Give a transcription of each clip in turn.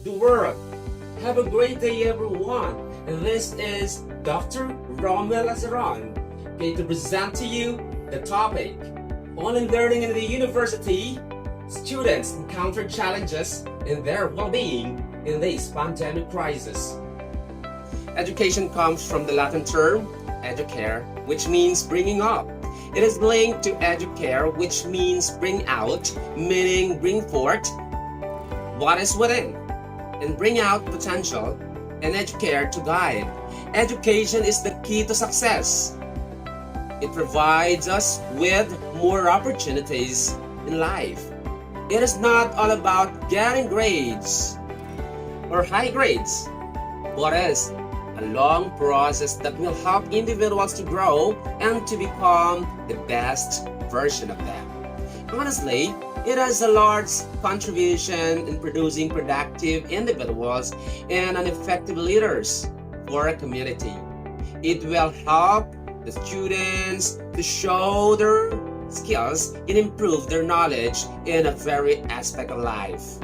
the world. Have a great day, everyone. This is Dr. Romel Azaron, going to present to you the topic, online learning in the university. Students encounter challenges in their well-being in this pandemic crisis. Education comes from the Latin term educare, which means bringing up. It is linked to educare, which means bring out, meaning bring forth what is within, and bring out potential, and educare to guide. Education is the key to success. It provides us with more opportunities in life. It is not all about getting grades or high grades, but is a long process that will help individuals to grow and to become the best version of them. Honestly, it has a large contribution in producing productive individuals and effective leaders for a community. It will help the students to show their skills and improve their knowledge in a very aspect of life.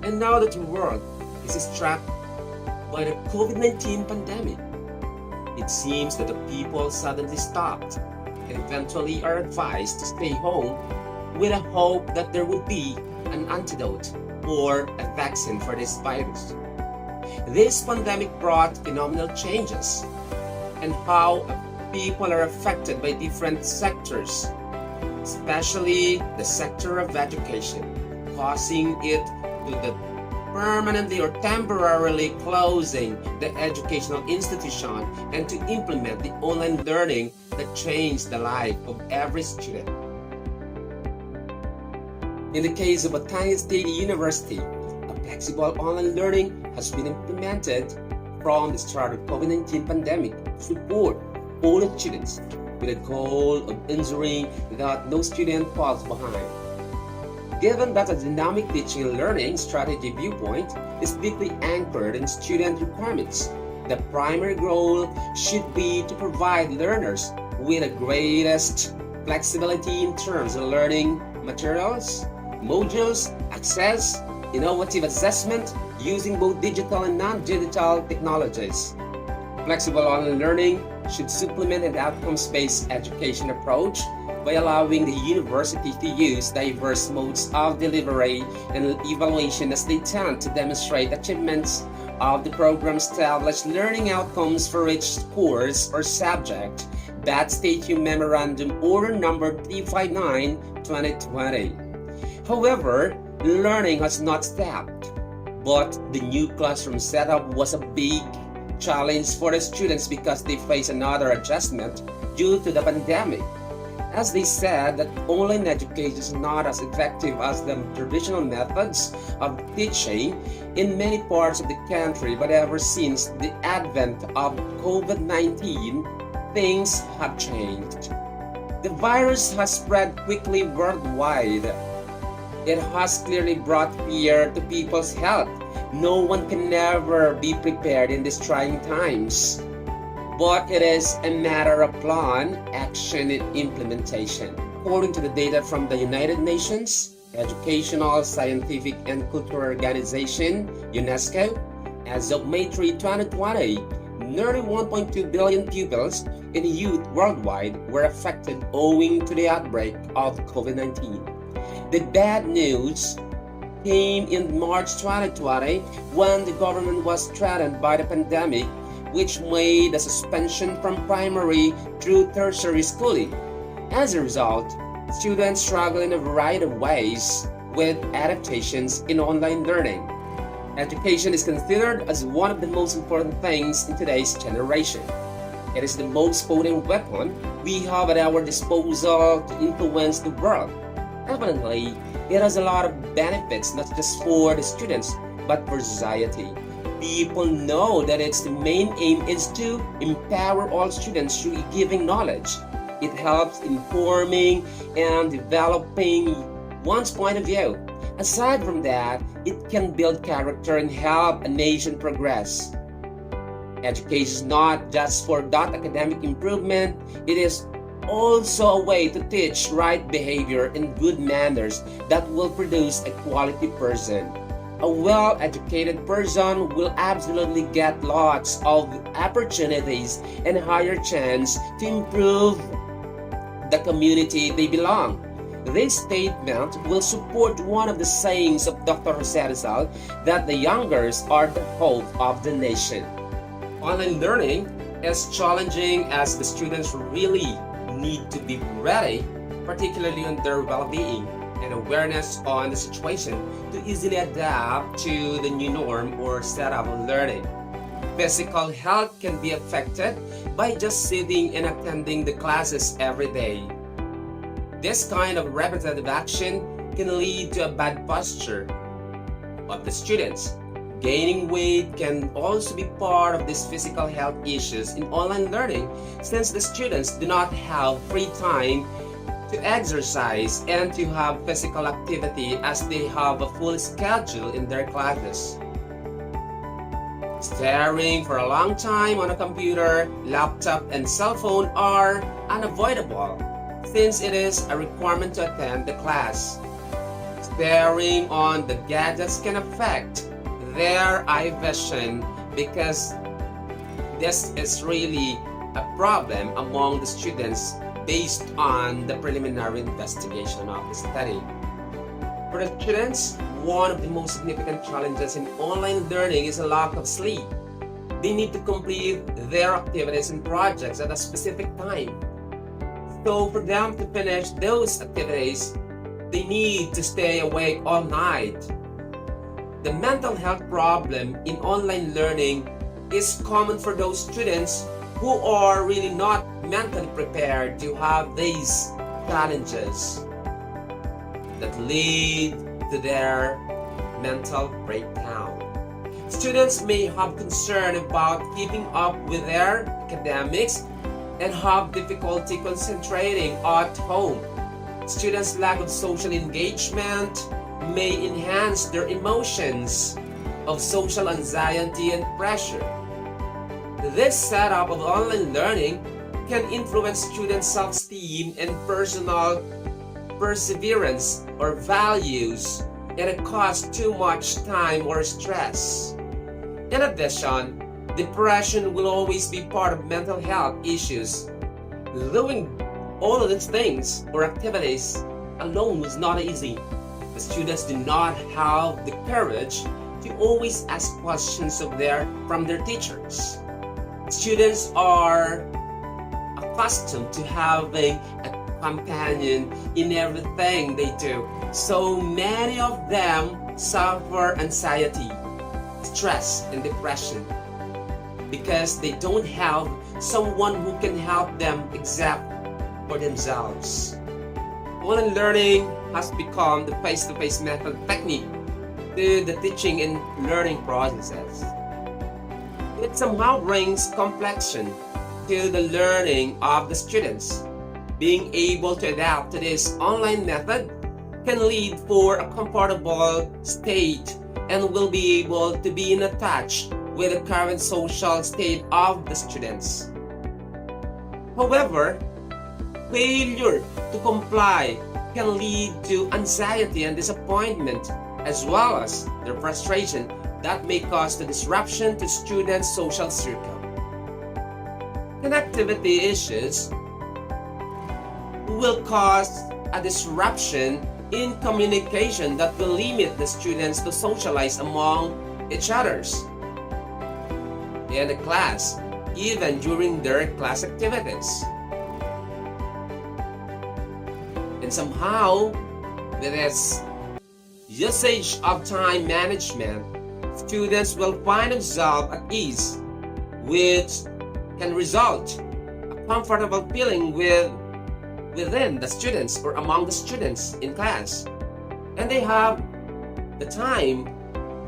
And now that the world is struck by the COVID-19 pandemic, it seems that the people suddenly stopped and eventually are advised to stay home with a hope that there would be an antidote or a vaccine for this virus. This pandemic brought phenomenal changes in how people are affected by different sectors, especially the sector of education, causing it to the permanently or temporarily closing the educational institution and to implement the online learning that changed the life of every student. In the case of Batangas State University, a flexible online learning has been implemented from the start of COVID-19 pandemic to support all the students with a goal of ensuring that no student falls behind. Given that a dynamic teaching and learning strategy viewpoint is deeply anchored in student requirements, the primary goal should be to provide learners with the greatest flexibility in terms of learning materials, modules, access, innovative assessment using both digital and non-digital technologies. Flexible online learning should supplement an outcomes-based education approach by allowing the university to use diverse modes of delivery and evaluation as they tend to demonstrate achievements of the program's established learning outcomes for each course or subject. That State Memorandum Order Number 359/2020. However, learning has not stopped, but the new classroom setup was a big challenge for the students because they face another adjustment due to the pandemic. As they said that online education is not as effective as the traditional methods of teaching in many parts of the country, but ever since the advent of COVID-19, things have changed. The virus has spread quickly worldwide. It has clearly brought fear to people's health. No one can never be prepared in these trying times. But it is a matter of plan, action, and implementation. According to the data from the United Nations Educational, Scientific, and Cultural Organization, UNESCO, as of May 3, 2020, nearly 1.2 billion pupils and youth worldwide were affected owing to the outbreak of COVID-19. The bad news came in March 2020 when the government was threatened by the pandemic, which made a suspension from primary through tertiary schooling. As a result, students struggle in a variety of ways with adaptations in online learning. Education is considered as one of the most important things in today's generation. It is the most potent weapon we have at our disposal to influence the world. Evidently, it has a lot of benefits not just for the students, but for society. People know that its main aim is to empower all students through giving knowledge. It helps informing and developing one's point of view. Aside from that, it can build character and help a nation progress. Education is not just for that academic improvement, it is also a way to teach right behavior and good manners that will produce a quality person. A well-educated person will absolutely get lots of opportunities and higher chance to improve the community they belong. This statement will support one of the sayings of Dr. Jose Rizal that the youngers are the hope of the nation. Online learning is challenging as the students really need to be ready, particularly on their well-being and awareness on the situation to easily adapt to the new norm or setup of learning. Physical health can be affected by just sitting and attending the classes every day. This kind of repetitive action can lead to a bad posture of the students. Gaining weight can also be part of these physical health issues in online learning since the students do not have free time to exercise and to have physical activity as they have a full schedule in their classes. Staring for a long time on a computer, laptop, and cell phone are unavoidable since it is a requirement to attend the class. Staring on the gadgets can affect their eye vision because this is really a problem among the students based on the preliminary investigation of the study. For the students, one of the most significant challenges in online learning is a lack of sleep. They need to complete their activities and projects at a specific time. So for them to finish those activities, they need to stay awake all night. The mental health problem in online learning is common for those students who are really not mentally prepared to have these challenges that lead to their mental breakdown. Students may have concern about keeping up with their academics and have difficulty concentrating at home. Students' lack of social engagement may enhance their emotions of social anxiety and pressure. This setup of online learning can influence students' self-esteem and personal perseverance or values, and it costs too much time or stress. In addition, depression will always be part of mental health issues. Doing all of these things or activities alone is not easy. The students do not have the courage to always ask questions from their teachers. Students are accustomed to having a companion in everything they do. So many of them suffer anxiety, stress, and depression because they don't have someone who can help them except for themselves. Online learning has become the face-to-face method technique to the teaching and learning processes. It somehow brings complexion to the learning of the students. Being able to adapt to this online method can lead for a comfortable state and will be able to be in touch with the current social state of the students. However, failure to comply can lead to anxiety and disappointment as well as their frustration that may cause the disruption to students' social circle. Connectivity issues will cause a disruption in communication that will limit the students to socialize among each others in the class, even during their class activities. And somehow, with this usage of time management, students will find themselves at ease, which can result a comfortable feeling within the students or among the students in class, and they have the time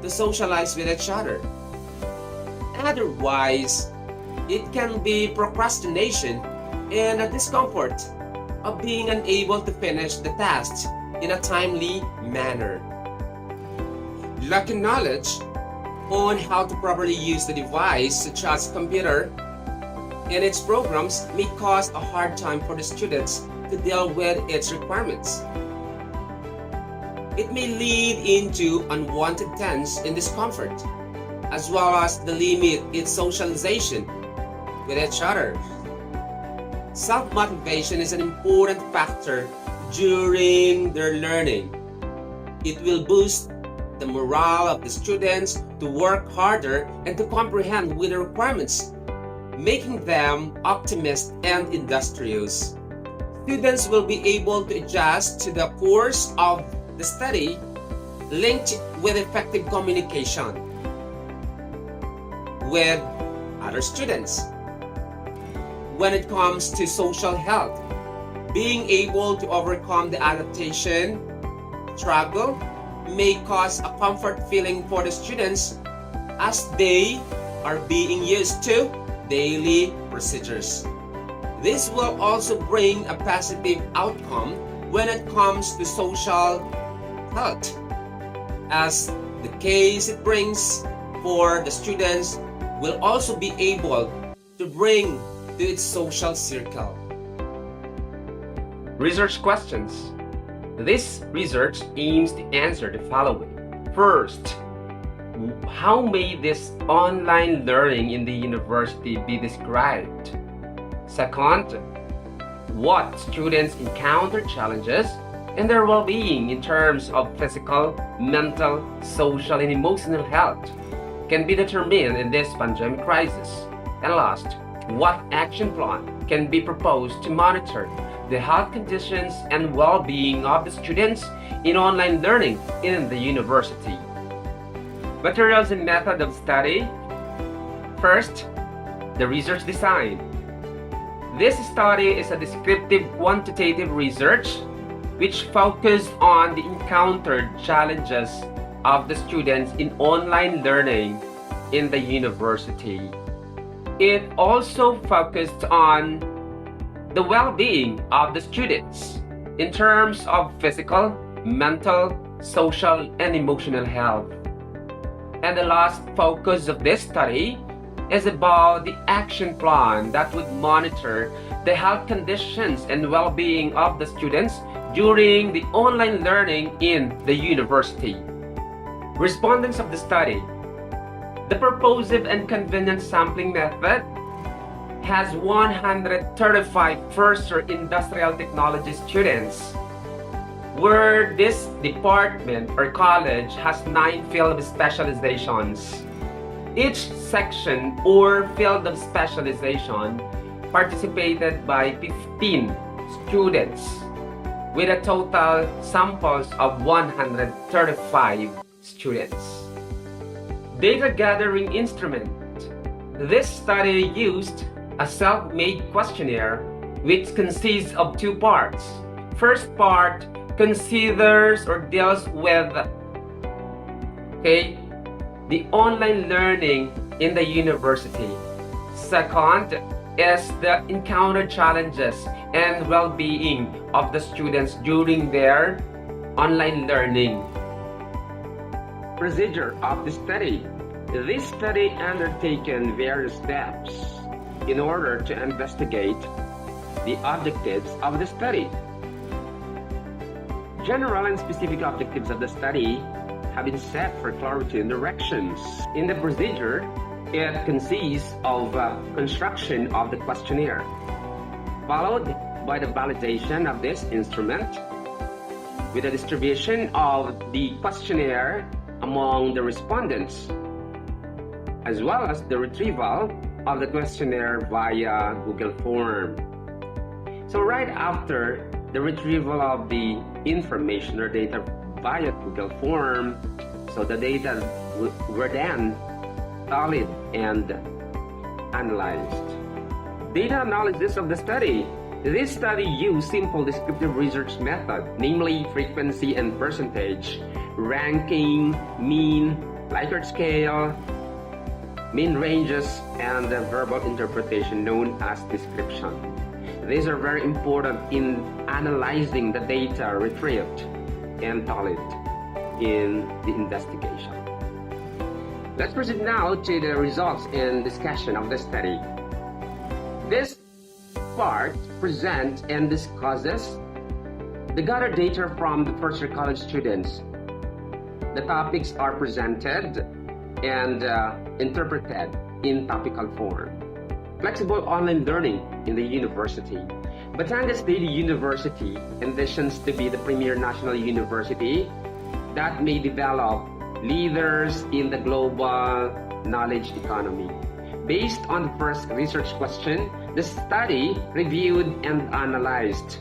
to socialize with each other. Otherwise, it can be procrastination and a discomfort of being unable to finish the tasks in a timely manner. Lacking knowledge on how to properly use the device, such as computer and its programs, may cause a hard time for the students to deal with its requirements. It may lead into unwanted tense and discomfort, as well as the limit its socialization with each other. Self-motivation is an important factor during their learning. It will boost the morale of the students to work harder and to comprehend with the requirements, making them optimistic and industrious. Students will be able to adjust to the course of the study linked with effective communication with other students. When it comes to social health, being able to overcome the adaptation struggle may cause a comfort feeling for the students as they are being used to daily procedures. This will also bring a positive outcome when it comes to social health, as the case it brings for the students will also be able to bring to its social circle. Research questions. This research aims to answer the following. First, how may this online learning in the university be described? Second, what students encounter challenges in their well-being in terms of physical, mental, social, and emotional health can be determined in this pandemic crisis. And last, what action plan can be proposed to monitor the health conditions and well-being of the students in online learning in the university? Materials and method of study. First, the research design. This study is a descriptive quantitative research which focused on the encountered challenges of the students in online learning in the university. It also focused on the well-being of the students in terms of physical, mental, social, and emotional health. And the last focus of this study is about the action plan that would monitor the health conditions and well-being of the students during the online learning in the university. Respondents of the study. The purposive and convenient sampling method has 135 first-year industrial technology students, where this department or college has 9 field of specializations. Each section or field of specialization participated by 15 students with a total samples of 135 students. Data gathering instrument. This study used a self-made questionnaire which consists of 2 parts. First part considers or deals with the online learning in the university. Second is the encountered challenges and well-being of the students during their online learning. Procedure of the study. This study undertaken various steps in order to investigate the objectives of the study. General and specific objectives of the study have been set for clarity and directions. In the procedure, it consists of construction of the questionnaire, followed by the validation of this instrument with the distribution of the questionnaire among the respondents, as well as the retrieval of the questionnaire via Google form. So right after the retrieval of the information or data via Google form, so the data were then tallied and analyzed. Data analysis of the study. This study used simple descriptive research method, namely frequency and percentage, ranking, mean, Likert scale, mean ranges, and the verbal interpretation known as description. These are very important in analyzing the data retrieved and tallied in the investigation. Let's proceed now to the results and discussion of the study. This part presents and discusses The gathered data from the first year college students. The topics are presented and interpreted in topical form. Flexible online learning in the university. Batangas State University envisions to be the premier national university that may develop leaders in the global knowledge economy. Based on the first research question, the study reviewed and analyzed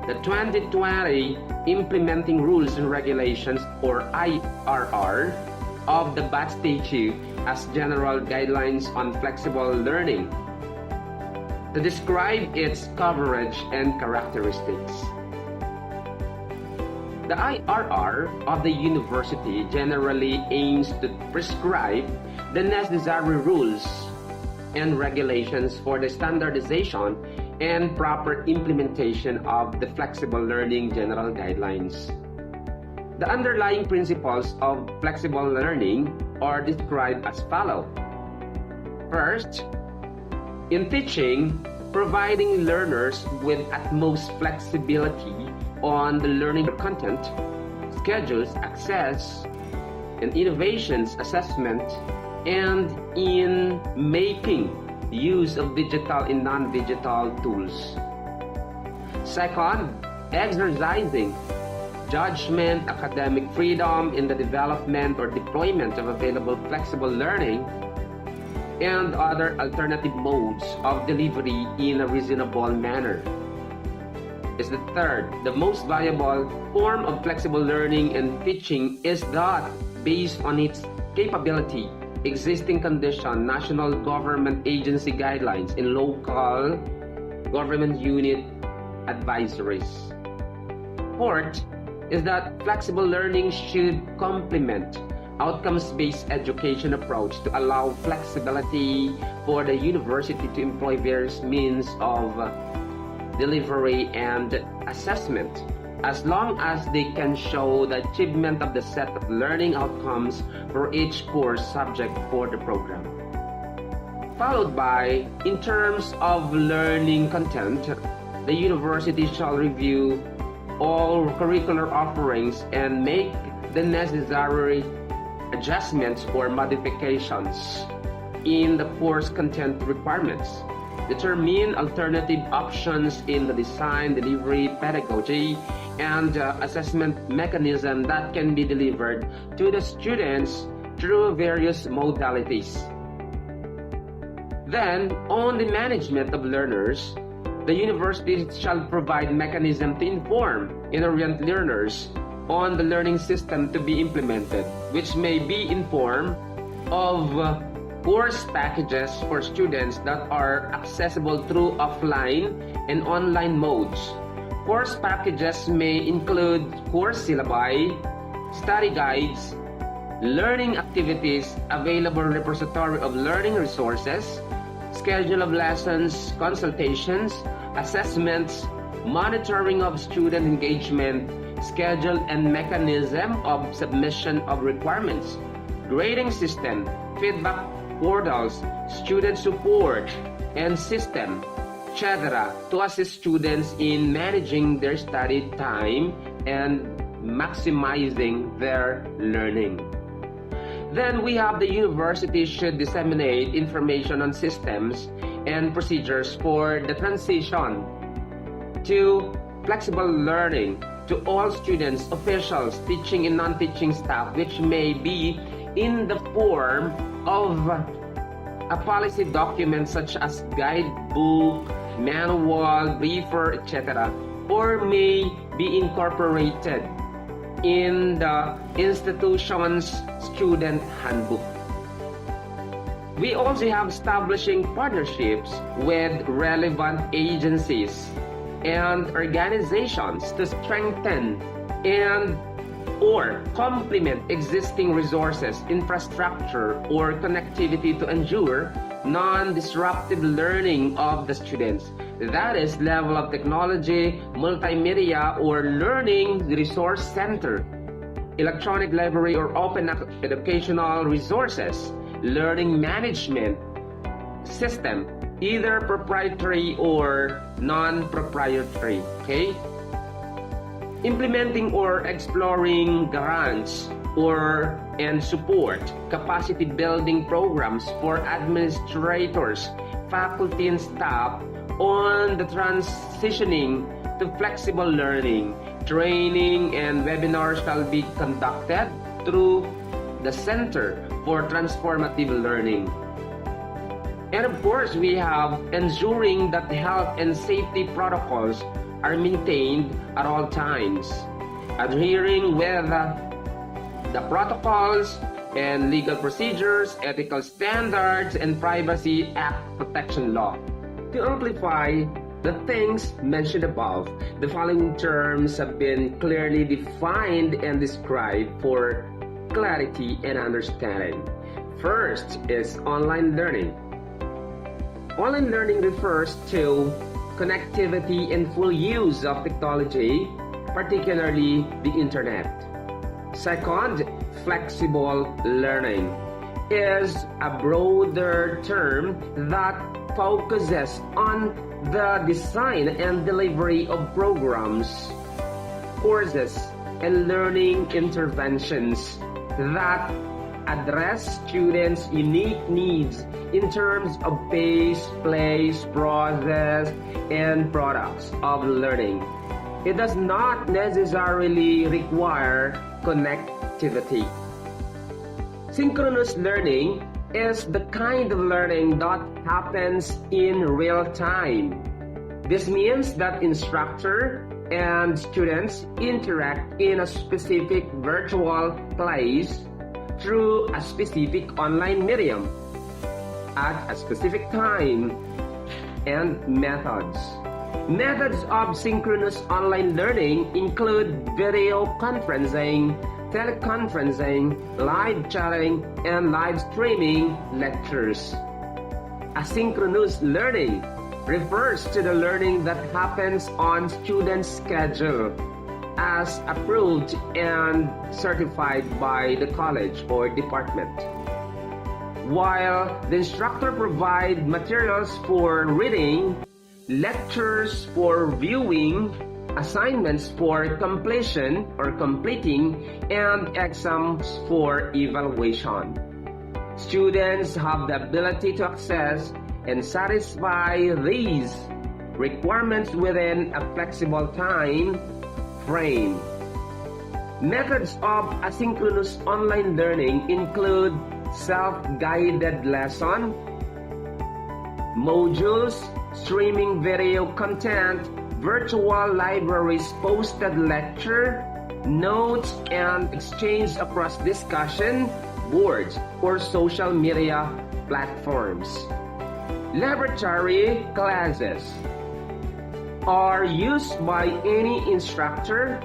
the 2020 Implementing Rules and Regulations, or IRR, of the BAT Statute as general guidelines on flexible learning to describe its coverage and characteristics. The IRR of the university generally aims to prescribe the necessary rules and regulations for the standardization and proper implementation of the flexible learning general guidelines. The underlying principles of flexible learning are described as follows. First, in teaching, providing learners with utmost flexibility on the learning content, schedules, access, and innovations assessment, and in making use of digital and non-digital tools. Second, exercising judgment, academic freedom in the development or deployment of available flexible learning and other alternative modes of delivery in a reasonable manner. Is the third, the most valuable form of flexible learning and teaching is that based on its capability, existing condition, national government agency guidelines, and local government unit advisories. Fourth is that flexible learning should complement outcomes-based education approach to allow flexibility for the university to employ various means of delivery and assessment, as long as they can show the achievement of the set of learning outcomes for each course subject for the program. Followed by, in terms of learning content, the university shall review all curricular offerings and make the necessary adjustments or modifications in the course content requirements. Determine alternative options in the design, delivery, pedagogy, and assessment mechanism that can be delivered to the students through various modalities. Then, on the management of learners, the university shall provide mechanism to inform and orient learners on the learning system to be implemented, which may be in form of course packages for students that are accessible through offline and online modes. Course packages may include course syllabi, study guides, learning activities, available repository of learning resources, schedule of lessons, consultations, assessments, monitoring of student engagement, schedule and mechanism of submission of requirements, grading system, feedback portals, student support, and system, etc., to assist students in managing their study time and maximizing their learning. Then we have the university should disseminate information on systems and procedures for the transition to flexible learning to all students, officials, teaching and non-teaching staff, which may be in the form of a policy document such as guidebook, manual, briefer, etc., or may be incorporated in the institution's student handbook. We also have establishing partnerships with relevant agencies and organizations to strengthen and or complement existing resources, infrastructure, or connectivity to ensure non-disruptive learning of the students. That is level of technology, multimedia, or learning resource center, electronic library or open educational resources, learning management system, either proprietary or non-proprietary, okay? implementing or exploring grants and support capacity building programs for administrators, faculty, and staff on the transitioning to flexible learning. Training and webinars shall be conducted through the Center for Transformative Learning. And of course, we have ensuring that health and safety protocols are maintained at all times, adhering with the protocols and legal procedures, ethical standards, and Privacy Act protection law. To amplify the things mentioned above, the following terms have been clearly defined and described for clarity and understanding. First is online learning. Online learning refers to connectivity and full use of technology, particularly the internet. Second, flexible learning is a broader term that focuses on the design and delivery of programs, courses, and learning interventions that address students' unique needs in terms of pace, place, process, and products of learning. It does not necessarily require connectivity. Synchronous learning is the kind of learning that happens in real time. This means that instructor and students interact in a specific virtual place through a specific online medium at a specific time and methods. Methods of synchronous online learning include video conferencing, teleconferencing, live chatting, and live streaming lectures. Asynchronous learning refers to the learning that happens on students' schedule as approved and certified by the college or department. While the instructor provides materials for reading, lectures for viewing, assignments for completion or completing, and exams for evaluation. Students have the ability to access and satisfy these requirements within a flexible time frame. Methods of asynchronous online learning include self-guided lesson, modules, streaming video content, virtual libraries posted lecture, notes, and exchange across discussion boards or social media platforms. Laboratory classes are used by any instructor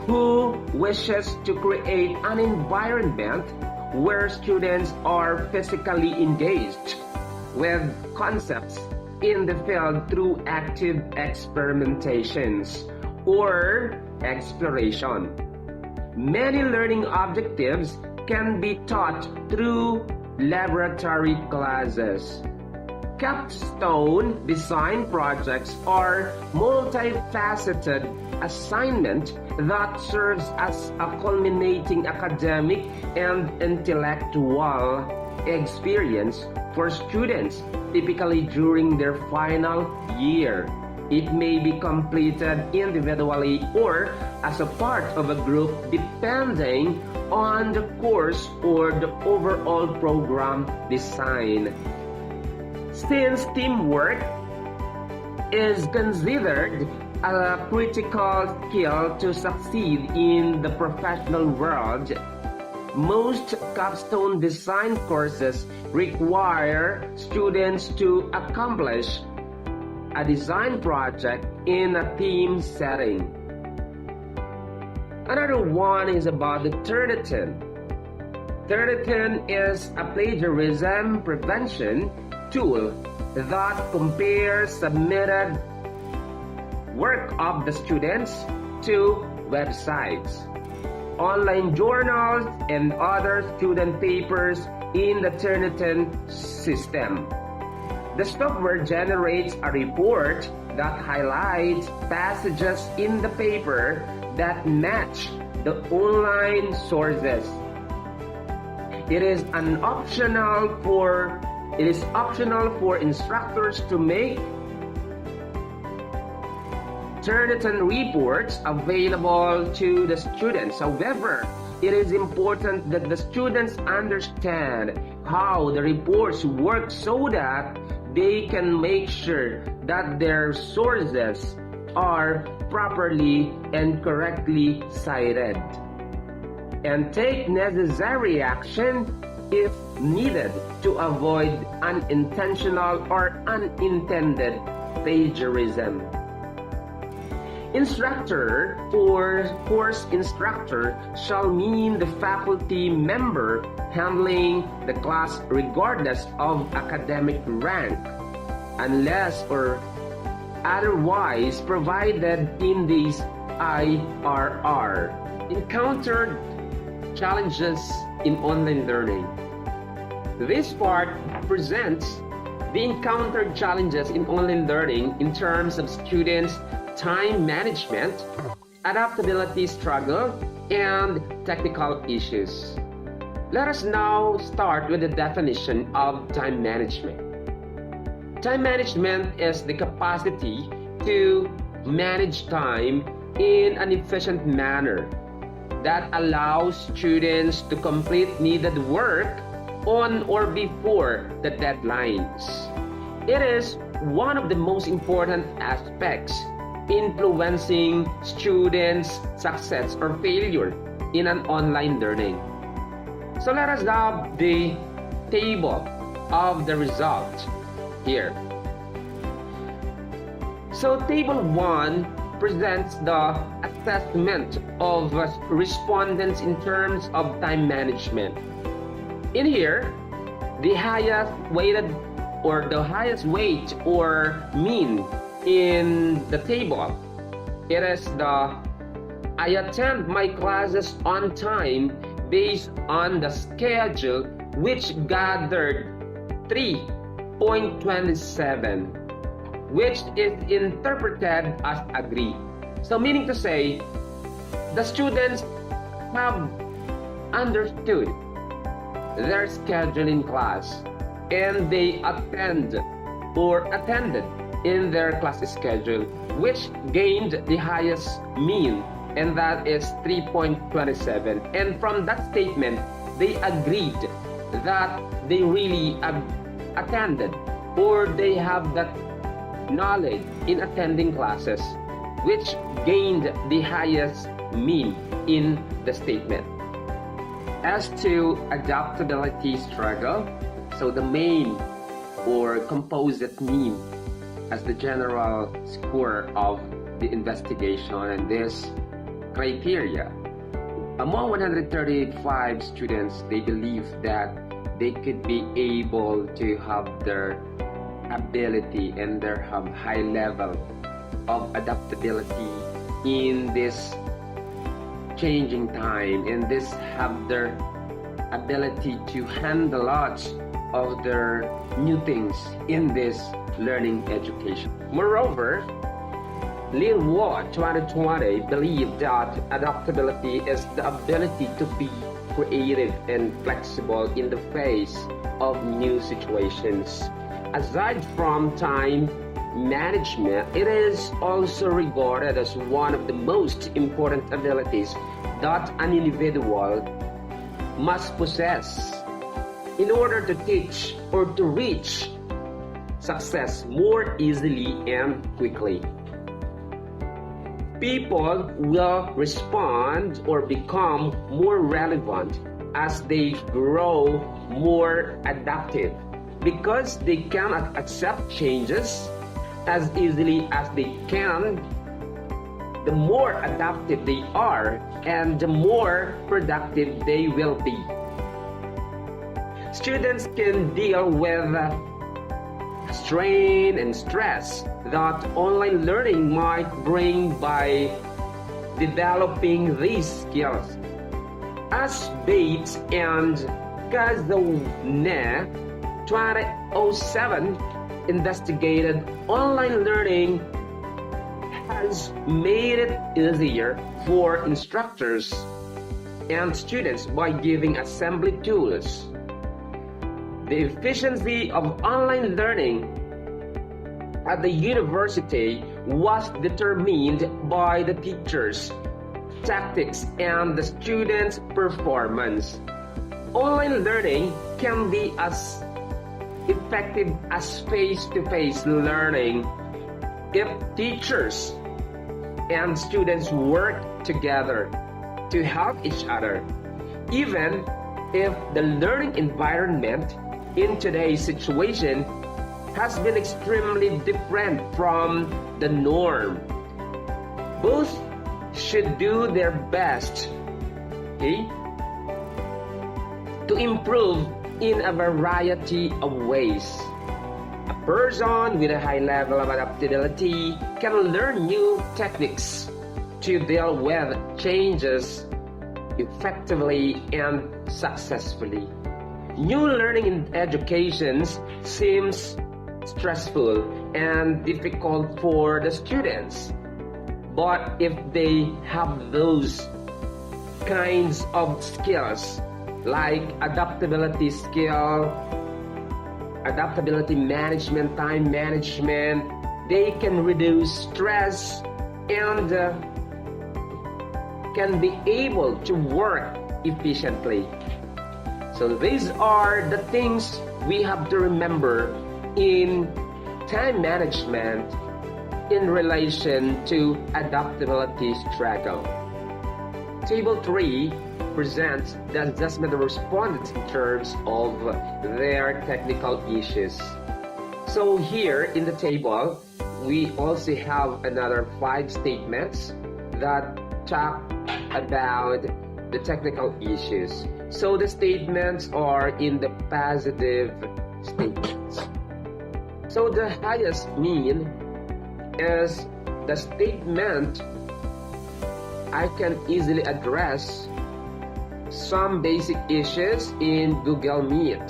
who wishes to create an environment where students are physically engaged with concepts in the field through active experimentations or exploration. Many learning objectives can be taught through laboratory classes. Capstone design projects are multifaceted assignment that serves as a culminating academic and intellectual experience for students, typically during their final year. It may be completed individually or as a part of a group depending on the course or the overall program design. Since teamwork is considered a critical skill to succeed in the professional world, most capstone design courses require students to accomplish a design project in a team setting. Another one is about the Turnitin. Turnitin is a plagiarism prevention tool that compares submitted work of the students to websites, online journals, and other student papers in the Turnitin system. The software generates a report that highlights passages in the paper that match the online sources. It is optional for instructors to make Turnitin reports available to the students. However, it is important that the students understand how the reports work so that they can make sure that their sources are properly and correctly cited, and take necessary action if needed to avoid unintentional or unintended plagiarism. Instructor or course instructor shall mean the faculty member handling the class regardless of academic rank, unless or otherwise provided in this IRR. Encountered challenges in online learning. This part presents the encountered challenges in online learning in terms of students' time management, adaptability struggle, and technical issues. Let us now start with the definition of time management. Time management is the capacity to manage time in an efficient manner that allows students to complete needed work on or before the deadlines. It is one of the most important aspects influencing students' success or failure in an online learning. So let us have the table of the result here. So table 1 presents the assessment of respondents in terms of time management. In here, the highest weighted or the highest weight or mean in the table, it is the I attend my classes on time based on the schedule, which gathered 3.27, which is interpreted as agree. So meaning to say, the students have understood their schedule in class and they attended in their class schedule, which gained the highest mean, and that is 3.27. And from that statement, they agreed that they really attended or they have that knowledge in attending classes, which gained the highest mean in the statement. As to adaptability struggle, so the main or composite mean as the general score of the investigation and this criteria. Among 135 students, they believe that they could be able to have their ability and their high level of adaptability in this changing time, and this have their ability to handle lots of their new things in this learning education. Moreover, Lil Watt 2020 believed that adaptability is the ability to be creative and flexible in the face of new situations. Aside from time management, it is also regarded as one of the most important abilities that an individual must possess in order to teach or to reach success more easily and quickly. People will respond or become more relevant as they grow more adaptive because they cannot accept changes as easily as they can. The more adaptive they are and the more productive they will be. Students can deal with strain and stress that online learning might bring by developing these skills. As Bates and Questionnaire 2007 investigated, online learning has made it easier for instructors and students by giving assembly tools. The efficiency of online learning at the university was determined by the teachers, tactics, and the students' performance. Online learning can be as effective as face-to-face learning if teachers and students work together to help each other, even if the learning environment in today's situation has been extremely different from the norm. Both should do their best, okay, to improve in a variety of ways. A person with a high level of adaptability can learn new techniques to deal with changes effectively and successfully. New learning in education seems stressful and difficult for the students. But if they have those kinds of skills like adaptability skill, adaptability management, time management, they can reduce stress and can be able to work efficiently. So these are the things we have to remember in time management in relation to adaptability struggle. Table 3 presents the assessment of respondents in terms of their technical issues. So here in the table, we also have another 5 statements that talk about the technical issues. So the statements are in the positive statements. So the highest mean is the statement I can easily address some basic issues in Google Meet,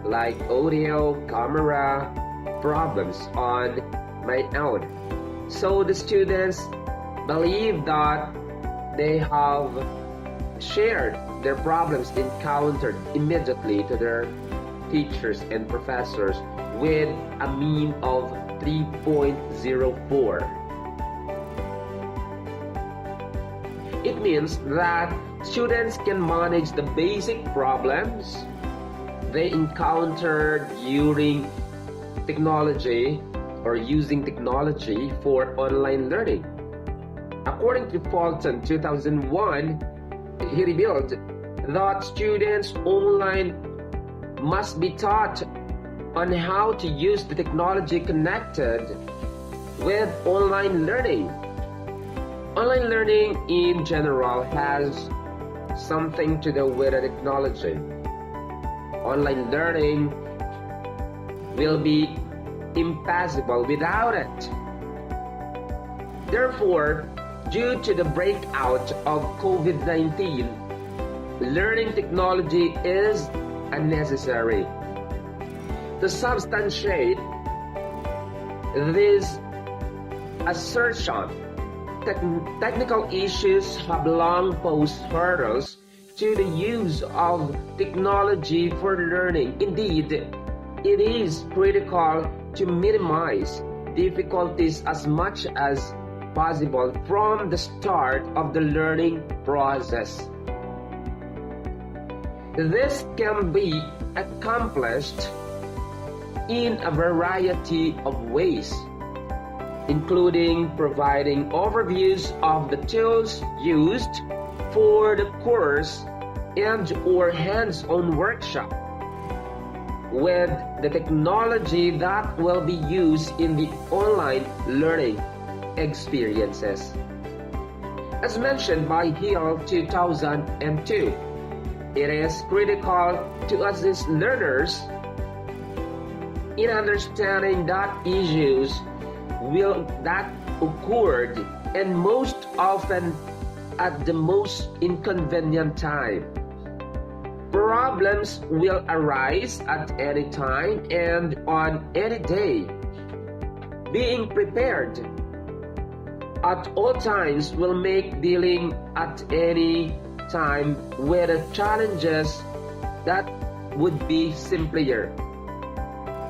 like audio, camera problems on my own. So the students believe that they have shared their problems encountered immediately to their teachers and professors with a mean of 3.04. It means that students can manage the basic problems they encountered during technology or using technology for online learning. According to Fulton 2001, he revealed that students online must be taught on how to use the technology connected with online learning. Online learning in general has something to do with the technology. Online learning will be impossible without it. Therefore, due to the breakout of COVID-19, learning technology is unnecessary. To substantiate this assertion, technical issues have long posed hurdles to the use of technology for learning. Indeed, it is critical to minimize difficulties as much as possible from the start of the learning process. This can be accomplished in a variety of ways, including providing overviews of the tools used for the course and or hands-on workshop with the technology that will be used in the online learning experiences. As mentioned by Hill 2002, it is critical to assist learners in understanding that issues that occurred and most often at the most inconvenient time. Problems will arise at any time and on any day. Being prepared at all times will make dealing at any time with the challenges that would be simpler,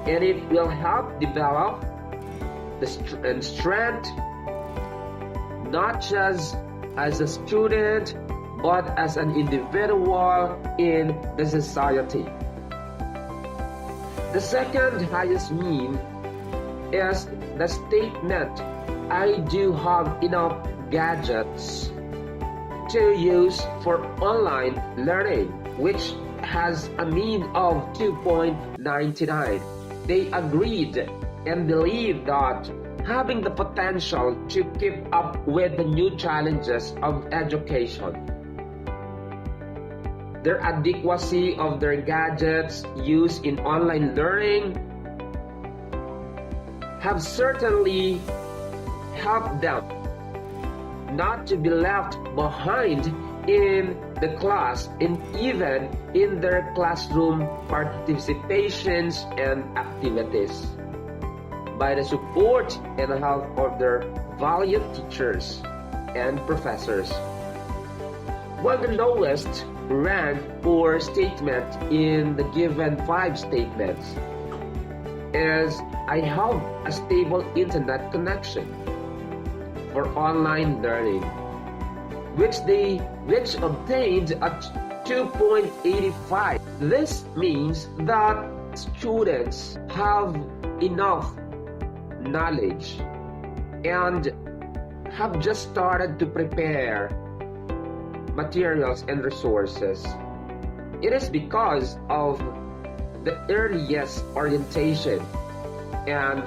and it will help develop the strength not just as a student but as an individual in the society. The second highest mean is the statement, I do have enough gadgets to use for online learning, which has a mean of 2.99. They agreed and believe that having the potential to keep up with the new challenges of education, their adequacy of their gadgets used in online learning have certainly helped them not to be left behind in the class and even in their classroom participations and activities by the support and help of their valued teachers and professors. While the lowest rank or statement in the given 5 statements is I have a stable internet connection for online learning, which obtained at 2.85. This means that students have enough knowledge and have just started to prepare materials and resources. It is because of the earliest orientation and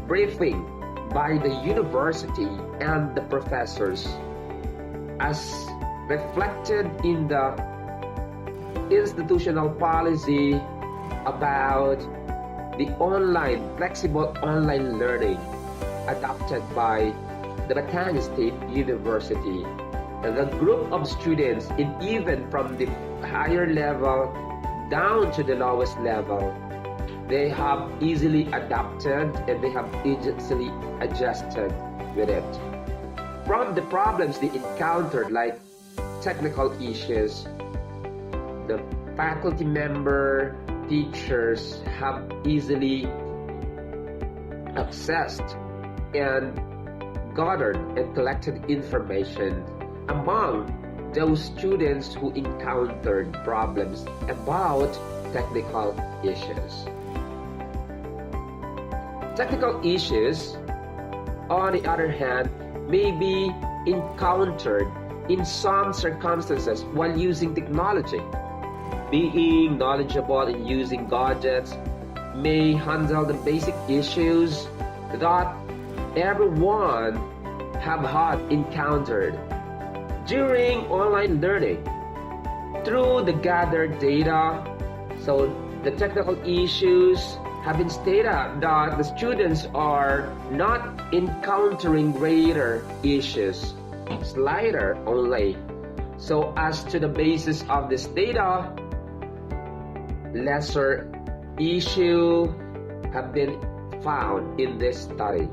briefing by the university and the professors, as reflected in the institutional policy about the flexible online learning adopted by the Batangas State University. The group of students, even from the higher level down to the lowest level, they have easily adapted and they have easily adjusted with it. From the problems they encountered, like technical issues, the faculty member, teachers have easily accessed and gathered and collected information among those students who encountered problems about technical issues. Technical issues, on the other hand, may be encountered in some circumstances while using technology. Being knowledgeable in using gadgets may handle the basic issues that everyone have had encountered during online learning. Through the gathered data, so the technical issues have been stated that the students are not encountering greater issues, slighter only. So as to the basis of this data, lesser issue have been found in this study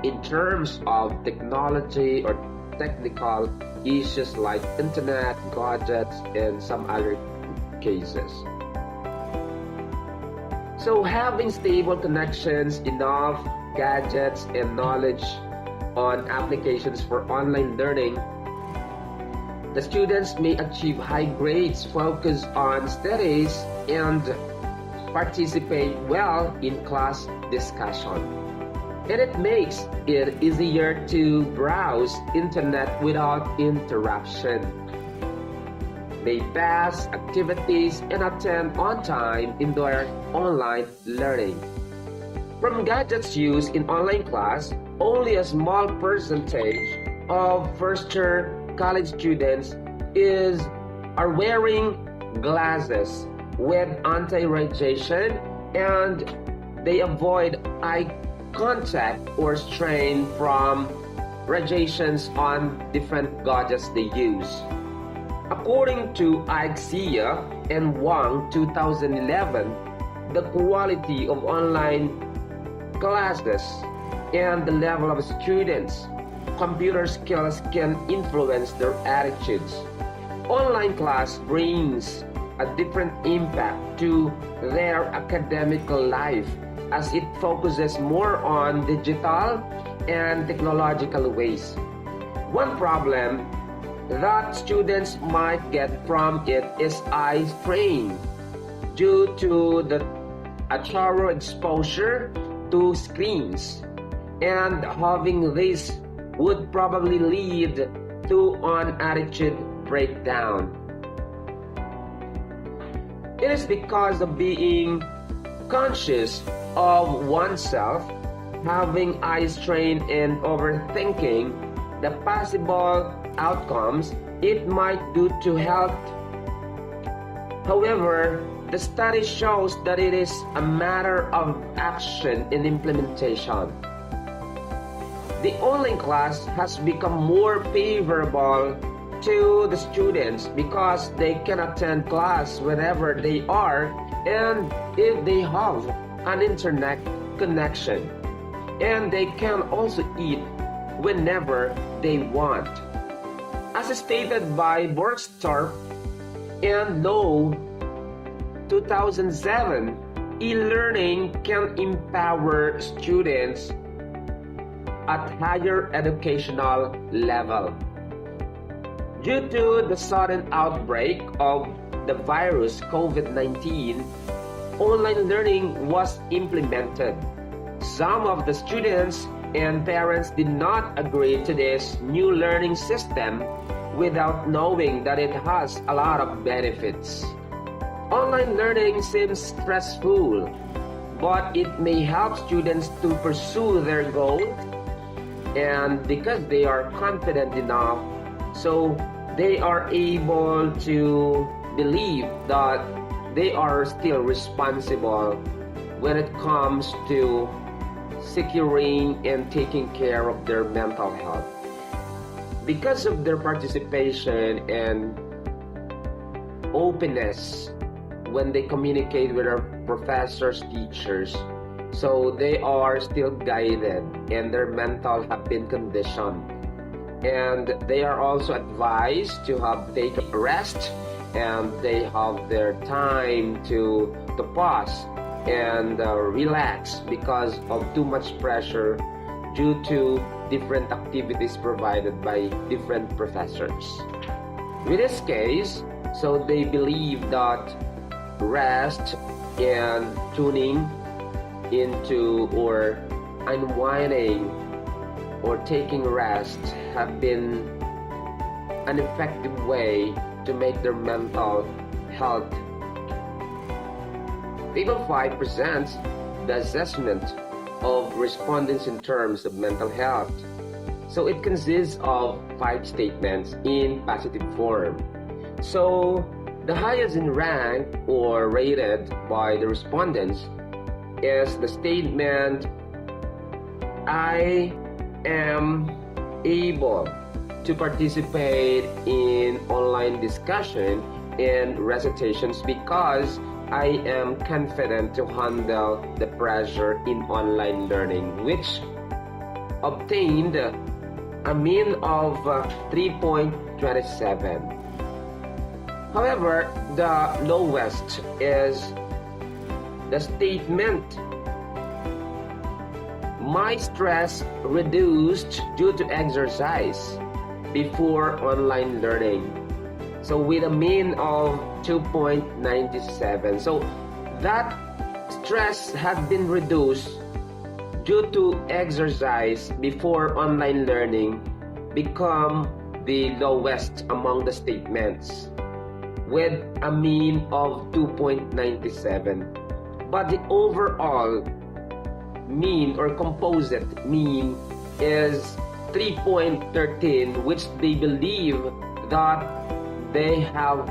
in terms of technology or technical issues like internet, gadgets, and some other cases. So having stable connections, enough gadgets, and knowledge on applications for online learning, the students may achieve high grades, focus on studies, and participate well in class discussion. And it makes it easier to browse internet without interruption. They pass activities and attend on time in their online learning. From gadgets used in online class, only a small percentage of first-year college students are wearing glasses with anti-radiation, and they avoid eye contact or strain from radiations on different gadgets they use. According to Xia and Wang 2011, the quality of online classes and the level of students. Computer skills can influence their attitudes. Online class brings a different impact to their academic life as it focuses more on digital and technological ways. One problem that students might get from it is eye strain due to a thorough exposure to screens, and having this would probably lead to an attitude breakdown. It is because of being conscious of oneself, having eye strain and overthinking the possible outcomes it might do to health. However, the study shows that it is a matter of action and implementation. The online class has become more favorable to the students because they can attend class wherever they are and if they have an internet connection, and they can also eat whenever they want. As stated by Borgstorp and Lowe 2007, e-learning can empower students at higher educational level. Due to the sudden outbreak of the virus COVID-19, online learning was implemented. Some of the students and parents did not agree to this new learning system without knowing that it has a lot of benefits. Online learning seems stressful, but it may help students to pursue their goals, and because they are confident enough, so they are able to believe that they are still responsible when it comes to securing and taking care of their mental health. Because of their participation and openness when they communicate with their professors, teachers, so they are still guided and their mental have been conditioned. And they are also advised to take a rest, and they have their time to pause and relax because of too much pressure due to different activities provided by different professors. In this case, so they believe that rest and tuning into or unwinding or taking rest have been an effective way to make their mental health. Table 5 presents the assessment of respondents in terms of mental health. So it consists of 5 statements in positive form. So the highest in rank or rated by the respondents is the statement, I am able to participate in online discussion and recitations because I am confident to handle the pressure in online learning, which obtained a mean of 3.27. However, the lowest is the statement, my stress reduced due to exercise before online learning. So with a mean of 2.97. So that stress has been reduced due to exercise before online learning become the lowest among the statements with a mean of 2.97. But the overall mean or composite mean is 3.13, which they believe that they have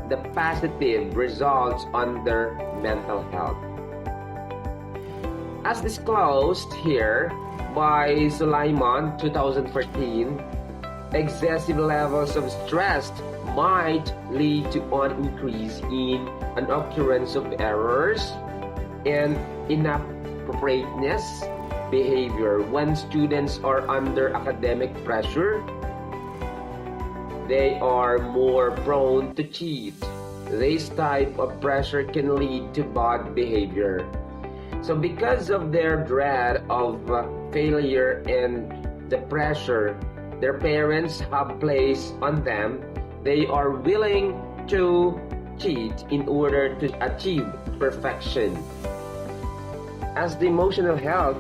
the positive results on their mental health. As disclosed here by Sulaiman 2014, excessive levels of stress might lead to an increase in an occurrence of errors and inappropriateness behavior. When students are under academic pressure, they are more prone to cheat. This type of pressure can lead to bad behavior. So because of their dread of failure and the pressure their parents have placed on them, they are willing to cheat in order to achieve perfection. As the emotional health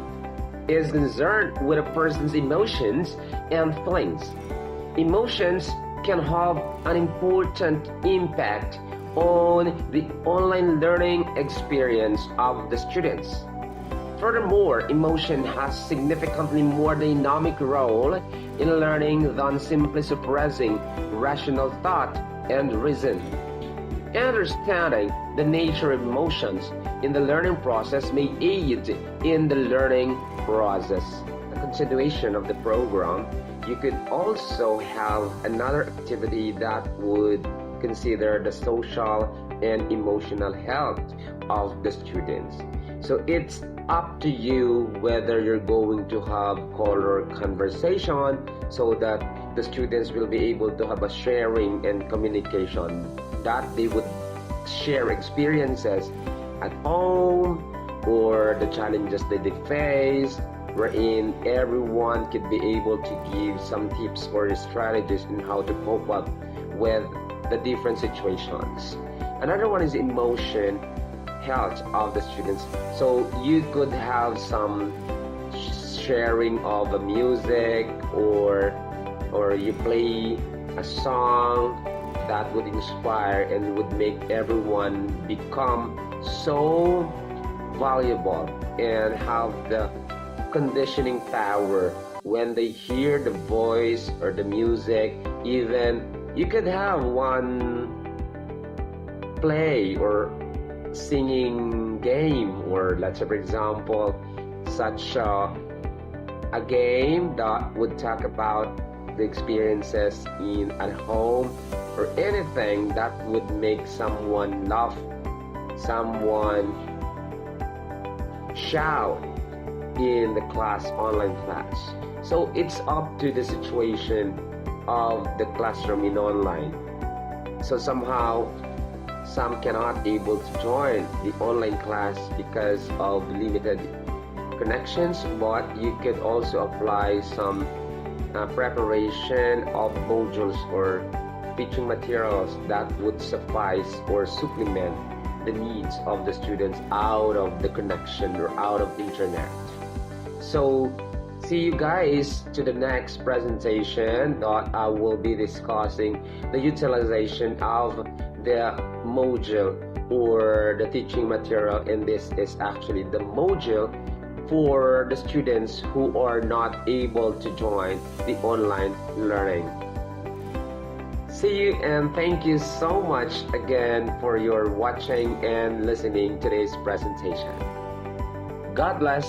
is concerned with a person's emotions and feelings, emotions can have an important impact on the online learning experience of the students. Furthermore, emotion has significantly more dynamic role in learning than simply suppressing rational thought and reason. Understanding the nature of emotions in the learning process may aid in the learning process. The continuation of the program, you could also have another activity that would consider the social and emotional health of the students. So it's up to you whether you're going to have color conversation so that the students will be able to have a sharing and communication, that they would share experiences at home or the challenges that they face, wherein everyone could be able to give some tips or strategies in how to cope up with the different situations. Another one is emotion health of the students. So you could have some sharing of a music or you play a song that would inspire and would make everyone become so valuable and have the conditioning power when they hear the voice or the music. Even you could have one play or singing game, or let's say for example such a game that would talk about the experiences in at home, or anything that would make someone laugh, someone shout in the class, online class. So it's up to the situation of the classroom in online. So somehow some cannot able to join the online class because of limited connections, but you could also apply some preparation of modules or teaching materials that would suffice or supplement the needs of the students out of the connection or out of internet. So see you guys to the next presentation that I will be discussing the utilization of the module or the teaching material, and this is actually the module for the students who are not able to join the online learning. See you, and thank you so much again for your watching and listening to today's presentation. God bless.